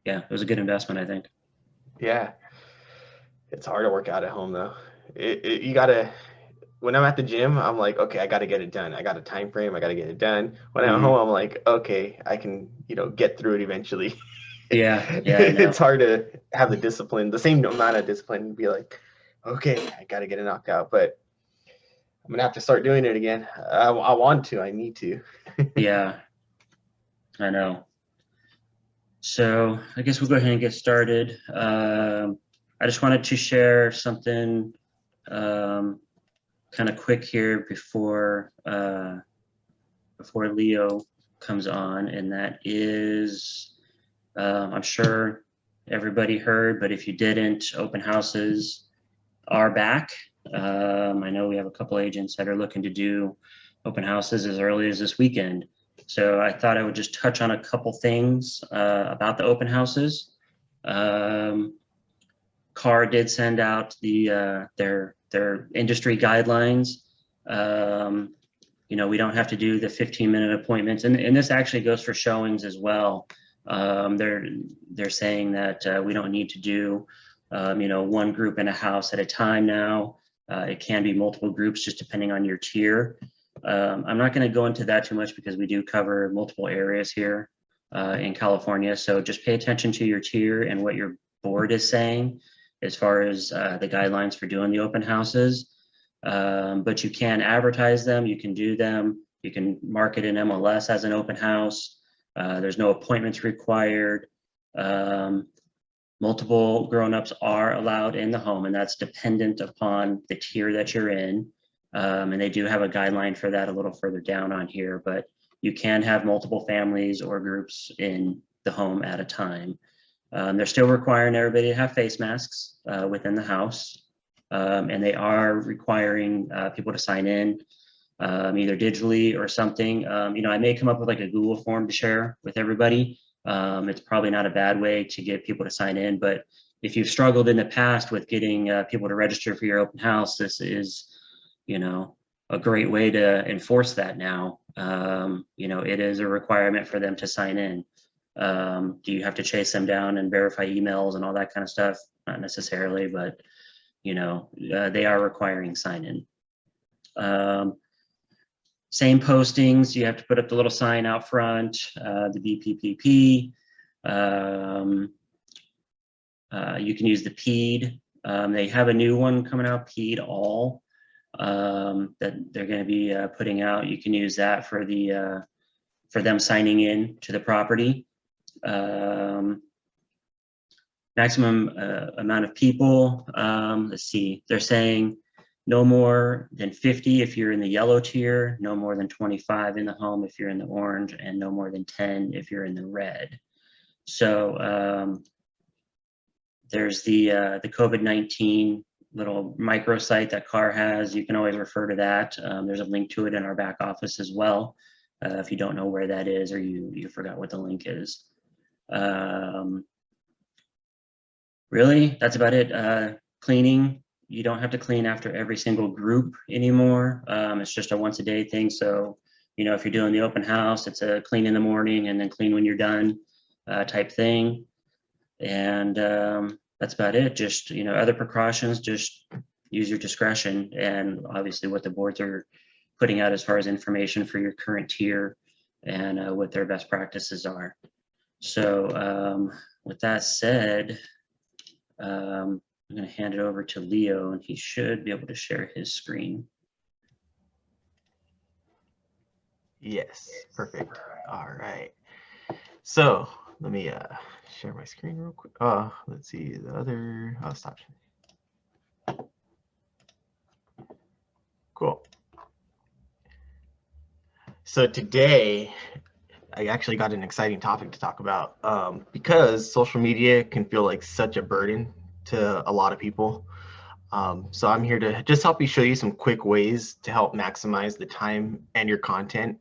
yeah, it was a good investment, I think. Yeah, it's hard to work out at home though. You gotta. When I'm at the gym, I'm like, okay, I gotta get it done. I got a time frame. I gotta get it done. When I'm at home, Hmm. I'm like, okay, I can, get through it eventually. Yeah, yeah, I know. It's hard to have the discipline, the same amount of discipline, and be like, okay, I gotta get it knocked out. But I'm gonna have to start doing it again. I want to. I need to. Yeah, I know. So I guess we'll go ahead and get started. I just wanted to share something um, kind of quick here before Leo comes on, and that is, I'm sure everybody heard, but if you didn't, open houses are back. I know we have a couple agents that are looking to do open houses as early as this weekend. So I thought I would just touch on a couple things about the open houses. Um, CAR did send out their industry guidelines. Um, we don't have to do the 15-minute appointments, and this actually goes for showings as well. They're saying that we don't need to do one group in a house at a time now. It can be multiple groups just depending on your tier. I'm not going to go into that too much because we do cover multiple areas here in California. So just pay attention to your tier and what your board is saying as far as the guidelines for doing the open houses. But you can advertise them, you can do them, you can market an NMLS as an open house. There's no appointments required. Um, Multiple grown-ups are allowed in the home, and that's dependent upon the tier that you're in. And they do have a guideline for that a little further down on here, but you can have multiple families or groups in the home at a time. They're still requiring everybody to have face masks within the house, and they are requiring people to sign in either digitally or something. I may come up with like a Google form to share with everybody. It's probably not a bad way to get people to sign in, but if you've struggled in the past with getting people to register for your open house, this is, a great way to enforce that now. It is a requirement for them to sign in. Do you have to chase them down and verify emails and all that kind of stuff? Not necessarily, but they are requiring sign in. Same postings, you have to put up the little sign out front, the BPPP. You can use the PED. They have a new one coming out, PED All, that they're going to be putting out. You can use that for them signing in to the property. Maximum amount of people. Let's see, they're saying no more than 50 if you're in the yellow tier, no more than 25 in the home if you're in the orange, and no more than 10 if you're in the red. So there's the COVID-19 little microsite that CAR has. You can always refer to that. There's a link to it in our back office as well, if you don't know where that is or you forgot what the link is. Really, that's about it. Cleaning, you don't have to clean after every single group anymore. It's just a once a day thing. So, if you're doing the open house, it's a clean in the morning and then clean when you're done type thing. And that's about it. Just, other precautions, just use your discretion and obviously what the boards are putting out as far as information for your current tier and what their best practices are. So with that said, I'm going to hand it over to Leo, and he should be able to share his screen. Yes, perfect. All right. So let me share my screen real quick. Let's see the other. Oh, stop. Cool. So today, I actually got an exciting topic to talk about because social media can feel like such a burden to a lot of people. So I'm here to just help you show you some quick ways to help maximize the time and your content.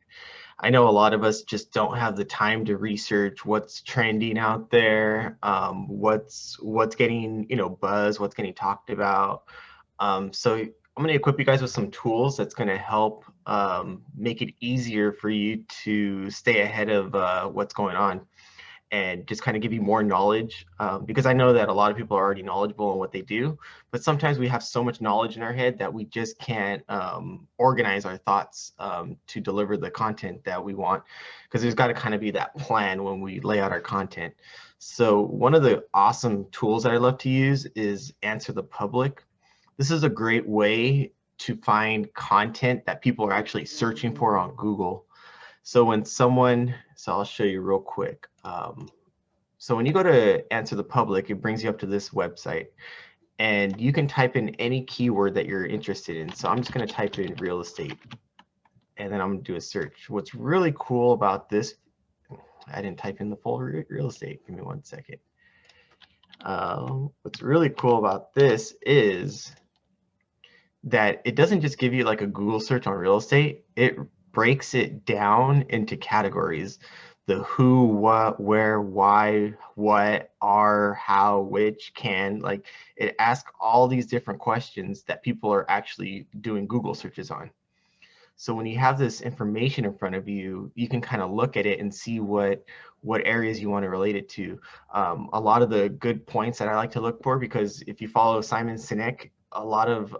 I know a lot of us just don't have the time to research what's trending out there, what's getting buzz, what's getting talked about. So I'm going to equip you guys with some tools that's going to help make it easier for you to stay ahead of what's going on. and just kind of give you more knowledge, because I know that a lot of people are already knowledgeable in what they do, but sometimes we have so much knowledge in our head that we just can't organize our thoughts to deliver the content that we want, because there's got to kind of be that plan when we lay out our content. So one of the awesome tools that I love to use is Answer the Public. This is a great way to find content that people are actually searching for on Google. So when someone, so I'll show you real quick. So when you go to Answer the Public, it brings you up to this website, and you can type in any keyword that you're interested in. So I'm just going to type in real estate, and then I'm going to do a search. What's really cool about this, I didn't type in the full real estate. Give me 1 second. What's really cool about this is that it doesn't just give you like a Google search on real estate. It breaks it down into categories: the who, what, where, why, what, are, how, which, can. Like, it asks all these different questions that people are actually doing Google searches on. So when you have this information in front of you, you can kind of look at it and see what areas you want to relate it to. A lot of the good points that I like to look for, because if you follow Simon Sinek, a lot of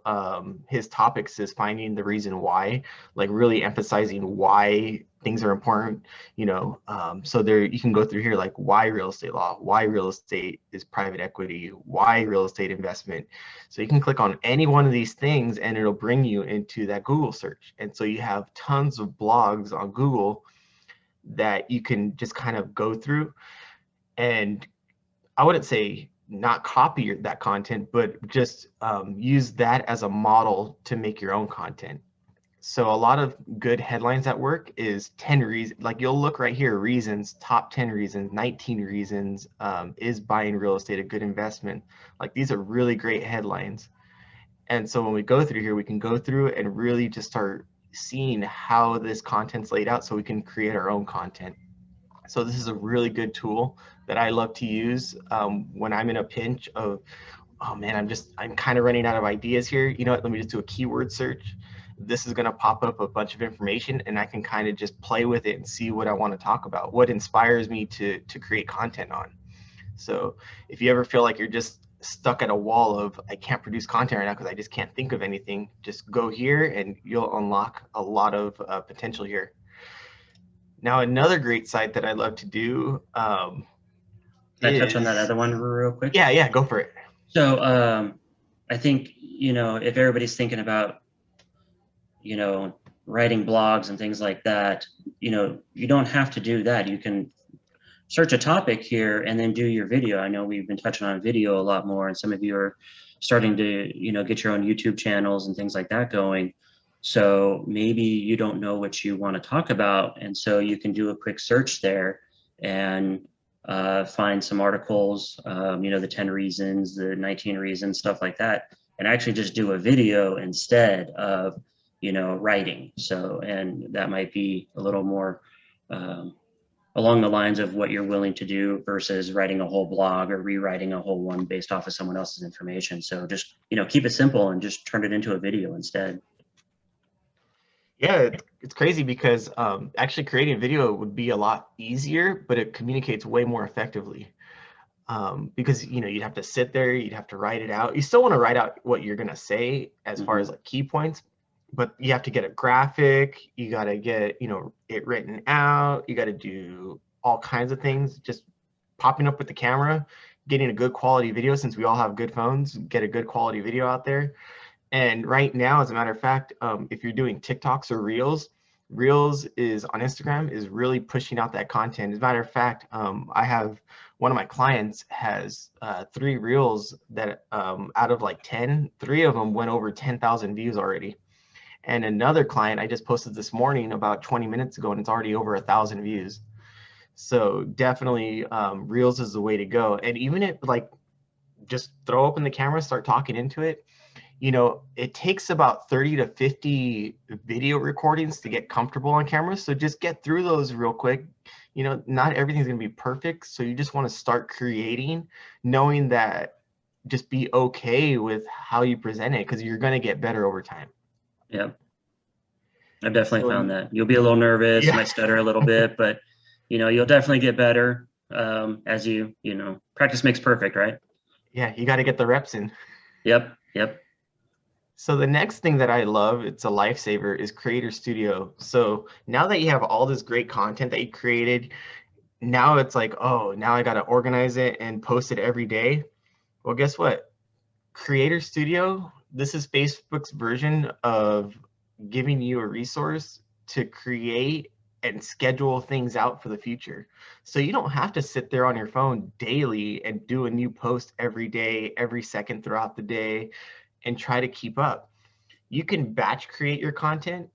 his topics is finding the reason why, like really emphasizing why things are important, so there you can go through here, like why real estate law, why real estate is private equity, why real estate investment. So you can click on any one of these things and it'll bring you into that Google search. And so you have tons of blogs on Google that you can just kind of go through, and I wouldn't say not copy that content, but just use that as a model to make your own content. So a lot of good headlines at work is 10 reasons, like you'll look right here, reasons, top 10 reasons, 19 reasons, is buying real estate a good investment? Like, these are really great headlines. And so when we go through here, we can go through and really just start seeing how this content's laid out so we can create our own content. So this is a really good tool that I love to use when I'm in a pinch of, oh man, I'm kind of running out of ideas here. You know what, let me just do a keyword search. This is going to pop up a bunch of information, and I can kind of just play with it and see what I want to talk about, what inspires me to create content on. So if you ever feel like you're just stuck at a wall of, I can't produce content right now because I just can't think of anything, just go here and you'll unlock a lot of potential here. Now, another great site that I love to do Can I touch on that other one real quick? Yeah, go for it. So I think, if everybody's thinking about, writing blogs and things like that, you don't have to do that. You can search a topic here and then do your video. I know we've been touching on video a lot more, and some of you are starting to, get your own YouTube channels and things like that going. So maybe you don't know what you want to talk about, and so you can do a quick search there and find some articles, the 10 reasons, the 19 reasons, stuff like that, and actually just do a video instead of, writing. So, and that might be a little more along the lines of what you're willing to do versus writing a whole blog or rewriting a whole one based off of someone else's information. So just, keep it simple and just turn it into a video instead. Yeah, it's crazy because actually creating a video would be a lot easier, but it communicates way more effectively. Because you'd have to sit there, you'd have to write it out. You still want to write out what you're gonna say as far as like key points, but you have to get a graphic, you got to get it written out, you got to do all kinds of things. Just popping up with the camera, getting a good quality video, since we all have good phones, get a good quality video out there. And right now, as a matter of fact, if you're doing TikToks or Reels is on Instagram is really pushing out that content. As a matter of fact, I have one of my clients has 3 Reels that out of like 10, 3 of them went over 10,000 views already. And another client I just posted this morning about 20 minutes ago, and it's already over 1,000 views. So definitely Reels is the way to go. And even if like just throw open the camera, start talking into it. It takes about 30 to 50 video recordings to get comfortable on camera. So just get through those real quick. Not everything's going to be perfect. So you just want to start creating, knowing that just be okay with how you present it, because you're going to get better over time. Yeah, I've definitely found that. You'll be a little nervous, might stutter a little bit, but you'll definitely get better. as practice makes perfect, right? Yeah, you got to get the reps in. Yep, yep. So the next thing that I love, it's a lifesaver, is Creator Studio. So now that you have all this great content that you created, now it's like, oh, now I got to organize it and post it every day. Well, guess what? Creator Studio, this is Facebook's version of giving you a resource to create and schedule things out for the future. So you don't have to sit there on your phone daily and do a new post every day, every second throughout the day, and try to keep up. You can batch create your content.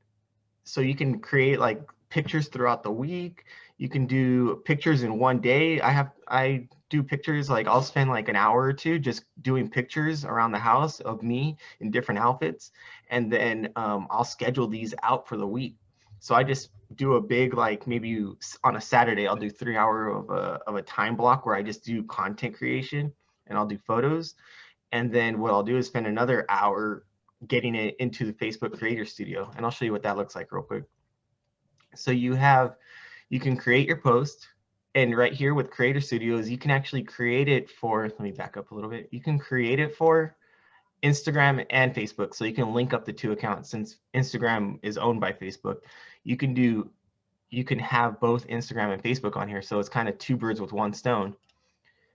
So you can create like pictures throughout the week. You can do pictures in one day. I do pictures, like I'll spend like an hour or two just doing pictures around the house of me in different outfits. And then I'll schedule these out for the week. So I just do a big, like maybe on a Saturday, I'll do 3 hour of a time block where I just do content creation and I'll do photos. And then what I'll do is spend another hour getting it into the Facebook Creator Studio. And I'll show you what that looks like real quick. So you can create your post. And right here with Creator Studios, you can actually create it for, let me back up a little bit. You can create it for Instagram and Facebook. So you can link up the two accounts since Instagram is owned by Facebook. You can have both Instagram and Facebook on here. So it's kind of two birds with one stone.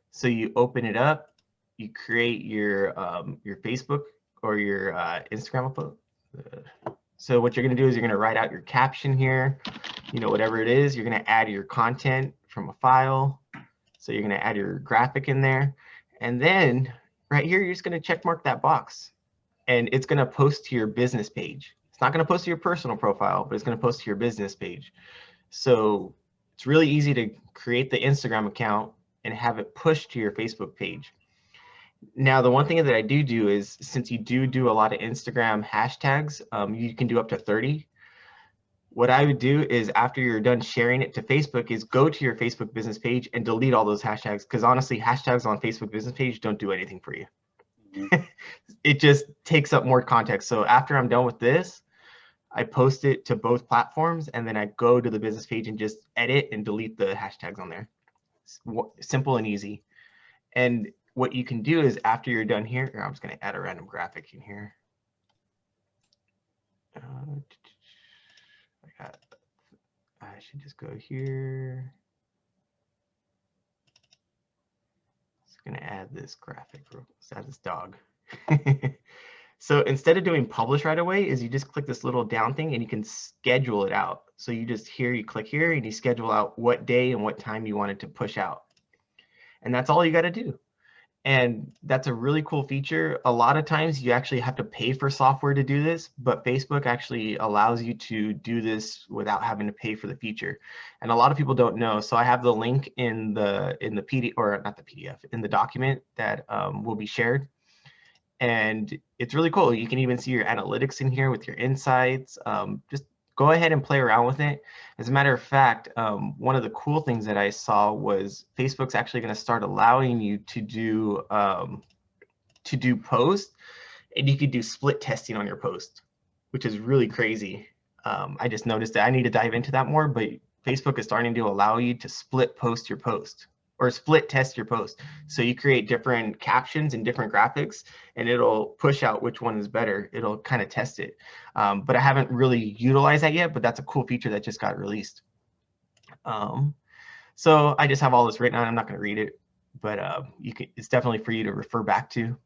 So you open it up, you create your Facebook or your Instagram upload. So what you're going to do is you're going to write out your caption here, whatever it is. You're going to add your content from a file. So you're going to add your graphic in there. And then right here, you're just going to check mark that box. And it's going to post to your business page. It's not going to post to your personal profile, but it's going to post to your business page. So it's really easy to create the Instagram account and have it pushed to your Facebook page. Now, the one thing that I do is, since you do a lot of Instagram hashtags, you can do up to 30. What I would do is, after you're done sharing it to Facebook, is go to your Facebook business page and delete all those hashtags. Because honestly, hashtags on Facebook business page don't do anything for you. Mhm. It just takes up more context. So after I'm done with this, I post it to both platforms, and then I go to the business page and just edit and delete the hashtags on there. Simple and easy. And what you can do is, after you're done here, I'm just going to add a random graphic in here. I should just go here. Just going to add this graphic. Let's add this dog. So instead of doing publish right away, is you just click this little down thing and you can schedule it out. So you just you click here and you schedule out what day and what time you want it to push out. And that's all you got to do. And that's a really cool feature. A lot of times you actually have to pay for software to do this, but Facebook actually allows you to do this without having to pay for the feature. And a lot of people don't know. So I have the link in the PDF, or not the PDF, in the document that will be shared. And it's really cool. You can even see your analytics in here with your insights. Just go ahead and play around with it. As a matter of fact, one of the cool things that I saw was Facebook's actually going to start allowing you to do posts, and you could do split testing on your post, which is really crazy. I just noticed that. I need to dive into that more, but Facebook is starting to allow you to split post your post, or split test your post. So you create different captions and different graphics, and it'll push out which one is better. It'll kind of test it. But I haven't really utilized that yet, but that's a cool feature that just got released. So I just have all this written out. I'm not going to read it, but it's definitely for you to refer back to.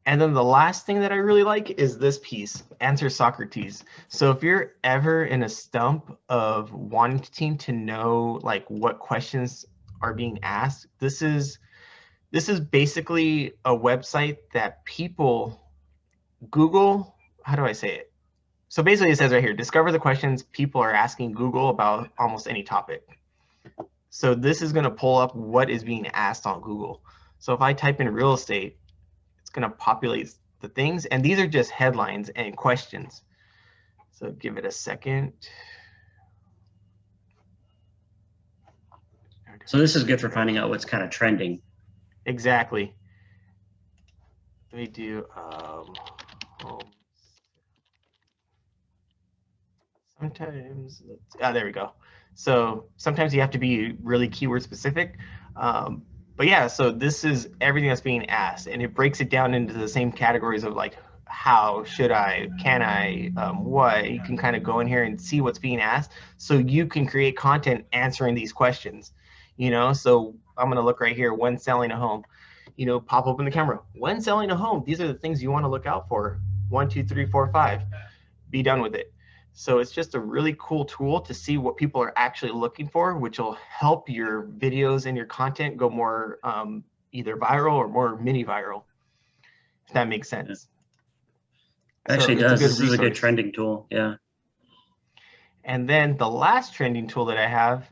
And then the last thing that I really like is this piece, Answer Socrates. So if you're ever in a stump of wanting to know like what questions are being asked, this is basically a website that people Google. How do I say it? So basically it says right here, discover the questions people are asking Google about almost any topic. So this is going to pull up what is being asked on Google. So if I type in real estate, it's going to populate the things, and these are just headlines and questions. So give it a second. So this is good for finding out what's kind of trending. Exactly. Let me do sometimes there we go. So sometimes you have to be really keyword specific. Um, but yeah, so this is everything that's being asked, and it breaks it down into the same categories of like how, should I, can I, what. You can kind of go in here and see what's being asked, so you can create content answering these questions. So I'm gonna look right here. When selling a home, pop open the camera. When selling a home, these are the things you want to look out for. 1, 2, 3, 4, 5. Be done with it. So it's just a really cool tool to see what people are actually looking for, which will help your videos and your content go more either viral or more mini viral, if that makes Yeah. sense. So Actually it's a does. good This is a good resource. trending tool. Yeah. And then the last trending tool that I have,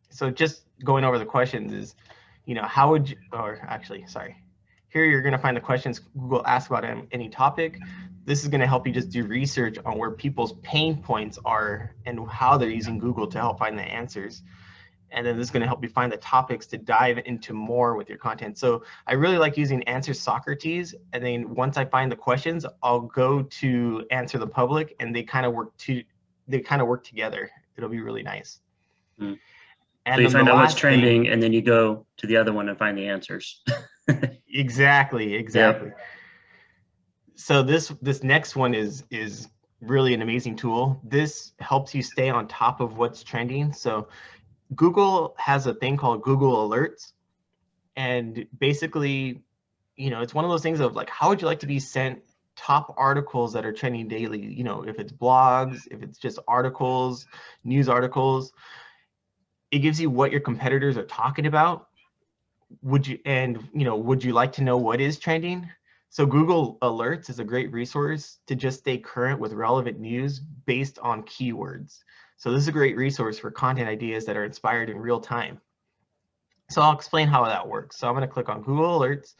so just going over the questions is, how would you, or actually, sorry, here you're going to find the questions Google asks about any topic. This is going to help you just do research on where people's pain points are and how they're using Google to help find the answers. And then this is going to help you find the topics to dive into more with your content. So I really like using Answer Socrates. And then once I find the questions, I'll go to Answer the Public, and they kind of work together. It'll be really nice. Mm. So And you then the find out what's last thing, trending, and then you go to the other one and find the answers. exactly. Yep. So this next one is really an amazing tool. This helps you stay on top of what's trending. So Google has a thing called Google Alerts, and basically, it's one of those things of like, how would you like to be sent top articles that are trending daily? If it's blogs, if it's just articles, news articles, it gives you what your competitors are talking about. Would you like to know what is trending? So Google Alerts is a great resource to just stay current with relevant news based on keywords. So this is a great resource for content ideas that are inspired in real time. So I'll explain how that works. So I'm going to click on Google Alerts.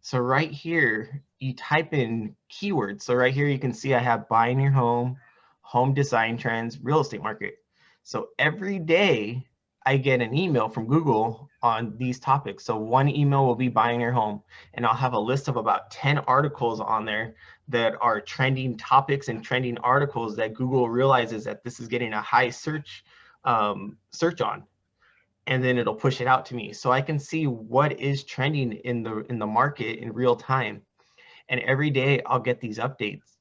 So right here, you type in keywords. So right here, you can see I have buying your home, home design trends, real estate market. So every day I get an email from Google on these topics. So one email will be buying your home, and I'll have a list of about 10 articles on there that are trending topics and trending articles that Google realizes that this is getting a high search on, and then it'll push it out to me, so I can see what is trending in the market in real time. And every day I'll get these updates,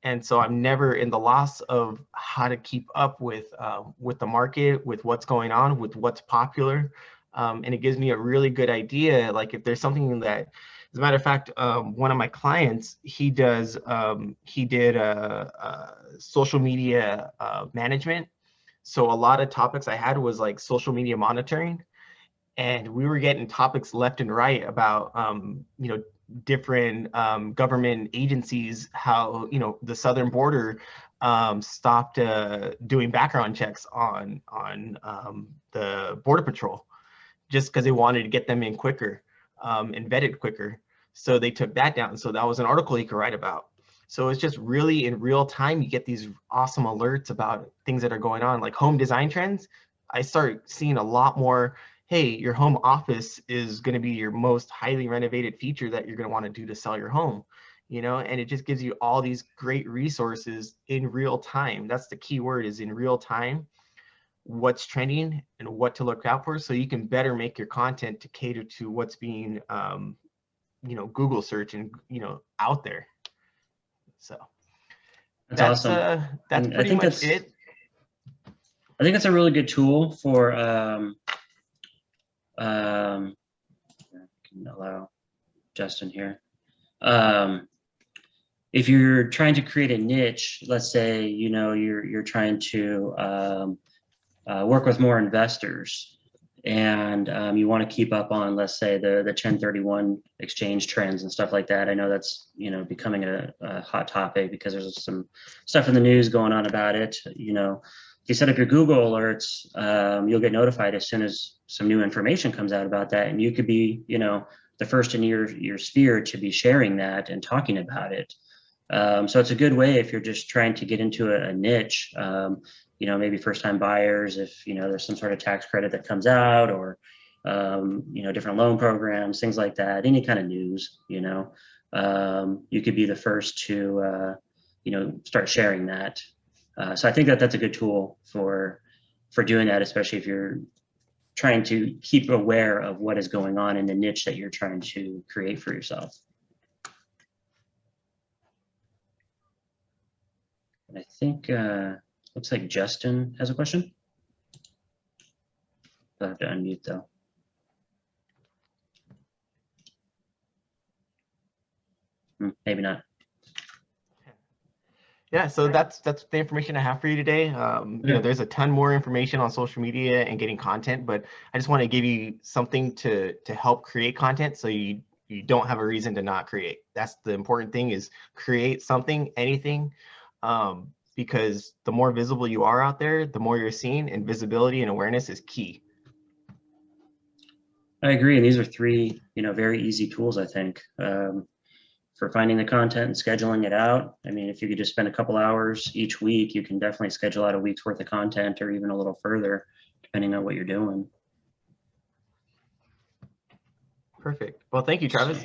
and so I'm never in the loss of how to keep up with the market, with what's going on, with what's popular. And it gives me a really good idea, like if there's something that, as a matter of fact, one of my clients, he did social media management. So a lot of topics I had was like social media monitoring, and we were getting topics left and right about different government agencies, how the southern border stopped doing background checks on the border patrol, just because they wanted to get them in quicker and vetted quicker. So they took that down. So that was an article you could write about. So it's just really in real time, you get these awesome alerts about things that are going on, like home design trends. I start seeing a lot more, hey, your home office is going to be your most highly renovated feature that you're going to want to do to sell your home, and it just gives you all these great resources in real time. That's the key word, is in real time, what's trending and what to look out for, so you can better make your content to cater to what's being Google search and out there. So That's awesome. that's And I pretty think much it. that's a really good tool for um, can allow Justin here. If you're trying to create a niche, let's say you're trying to work with more investors, and you want to keep up on, let's say, the 1031 exchange trends and stuff like that. I know that's becoming a hot topic because there's some stuff in the news going on about it. If you set up your Google alerts, you'll get notified as soon as some new information comes out about that, and you could be the first in your sphere to be sharing that and talking about it. So it's a good way if you're just trying to get into a niche. Maybe first-time buyers, if there's some sort of tax credit that comes out, or different loan programs, things like that. Any kind of news, you could be the first to start sharing that. So I think that that's a good tool for doing that, especially if you're trying to keep aware of what is going on in the niche that you're trying to create for yourself. And I think looks like Justin has a question. I'll have to unmute though. Maybe not. Yeah, so that's the information I have for you today. You know, there's a ton more information on social media and getting content, but I just want to give you something to help create content so you don't have a reason to not create. That's the important thing, is create something, anything, because the more visible you are out there, the more you're seen, and visibility and awareness is key. I agree, and these are three, very easy tools, I think, for finding the content and scheduling it out. I mean, if you could just spend a couple hours each week, you can definitely schedule out a week's worth of content, or even a little further, depending on what you're doing. Perfect. Well, thank you, Travis.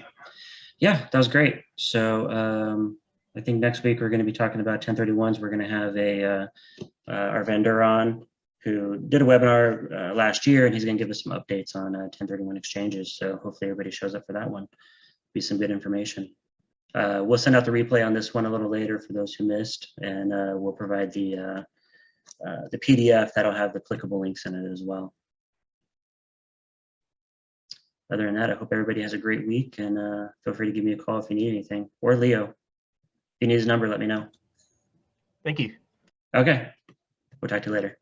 Yeah, that was great. So I think next week we're going to be talking about 1031s. We're going to have our vendor on, who did a webinar last year, and he's going to give us some updates on 1031 exchanges. So hopefully everybody shows up for that one. Be some good information. We'll send out the replay on this one a little later for those who missed, and we'll provide the PDF that'll have the clickable links in it as well. Other than that, I hope everybody has a great week, and feel free to give me a call if you need anything, or Leo. If you need his number, let me know. Thank you. Okay. We'll talk to you later.